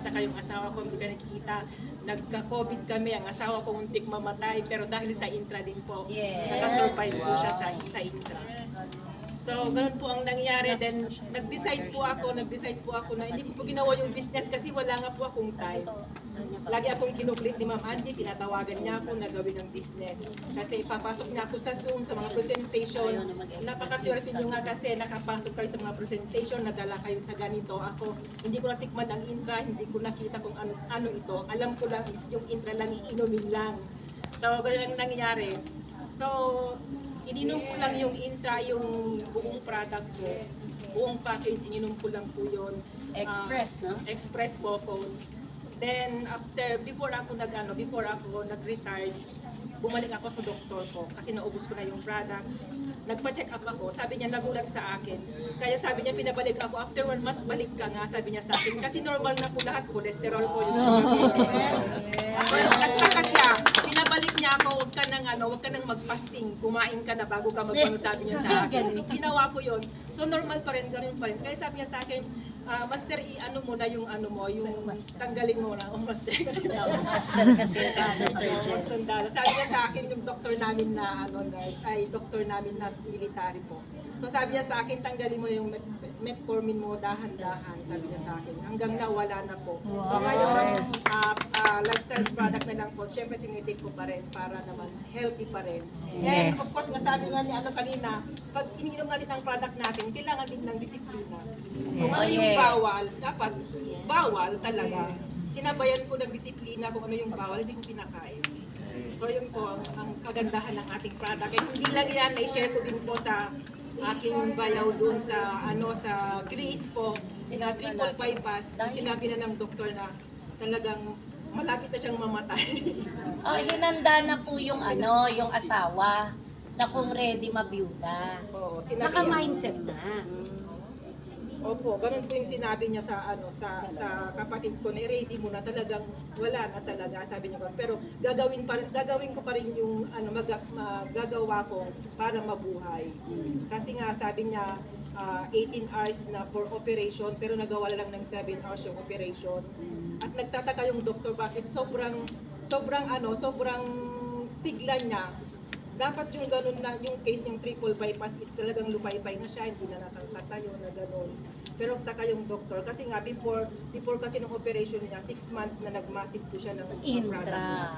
saka yung asawa ko, hindi ka nakikita. Nagka-COVID kami, ang asawa ko muntik mamatay, pero dahil sa intra din po, nakasurvive po siya sa intra. So, ganun po ang nangyari. Then, nag-decide po ako na hindi ko po ginawa yung business kasi wala nga po akong time. Lagi akong kinukulit ni Ma'am Angie, tinatawagan niya ako na gawin ng business. Kasi ipapasok niya ako sa Zoom, sa mga presentation. Napakaswerte niyo nga kasi nakapasok kayo sa mga presentation, nadala kayo sa ganito. Ako, hindi ko natikman ang intra, hindi ko nakita kung ano ito. Alam ko lang is yung intra lang, iinumin lang. So, ganun ang nangyari. So, ininom ko lang yung intra, yung buong product ko. Buong package, ininom ko lang po yun. Express, no? Express po, codes. Then, before ako nag-retire, bumalik ako sa doktor ko kasi naubos ko na yung product. Nagpa-check up ako, sabi niya nagulat sa akin. Kaya sabi niya pinabalik ako, after 1 month balik ka nga, sabi niya sa akin. Kasi normal na po lahat, cholesterol po yung nagtaka siya. Pinabalik niya ako, huwag ka nang mag-fasting, kumain ka na bago ka magpano, sabi niya sa akin. So ginawa ko yun. So normal pa rin, ganun pa rin. Kaya sabi niya sa akin, Master, i-ano mo na yung yung tanggalin mo na. Master kasi Master surgeon. Sandalo. Sabi niya sa akin yung doktor namin na nurse, ay doktor namin na military po. So sabi niya sa akin, tanggalin mo yung metformin mo dahan-dahan, sabi niya sa akin. Hanggang nawala na po. So ngayon, lifestyle product na lang po. Siyempre tinitake ko pa rin para naman healthy pa rin. And of course, nasabi nga ni kanina, pag iniinom natin ang product natin, kailangan din ng disiplina. Kung ano yung bawal, dapat bawal talaga. Sinabayan ko ng disiplina kung ano yung bawal, hindi ko pinakain. So yun po ang kagandahan ng ating product. At hindi lang yan, na-share ko din po sa aking bayaw doon sa sa Greece po, na triple bypass. Sinabi na ng doktor na talagang malapit na siyang mamatay. Hinanda na po yung yung asawa na kung ready mabiyuda. Oo, sinabi Naka-mindset na. Opo, ganun po yung sinabi niya sa sa kapatid ko na ready mo na, talagang wala na talaga, sabi niya. Pero gagawin ko pa rin yung magagawa ko para mabuhay. Kasi nga sabi niya 18 hours na for operation, pero nagawa lang ng 7 hours yung operation. At nagtataka yung doktor bakit sobrang sigla niya. Dapat yung ganun na, yung case yung triple bypass is talagang lupay-pay na siya, hindi na nakakatayo na ganun. Pero taka yung doktor, kasi nga before kasi nung operation niya, 6 months na nag-massive po siya ng Intra.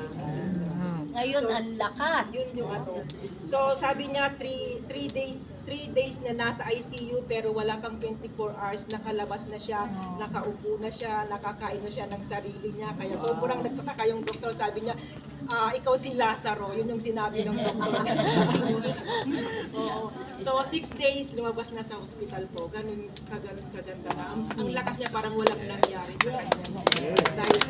Ngayon, So, ang lakas. Yun yung So sabi niya 3 days na nasa ICU, pero wala pang 24 hours, nakalabas na siya, nakaupo na siya, nakakain na siya ng sarili niya. Kaya sobrang nagtataka yung doktor, sabi niya, ikaw si Lazaro, yun yung sinabi ng doktor. So 6 days lumabas na sa hospital po. Ganun kaganda na. Ang lakas niya, parang walang nangyari sa kanya. Dahil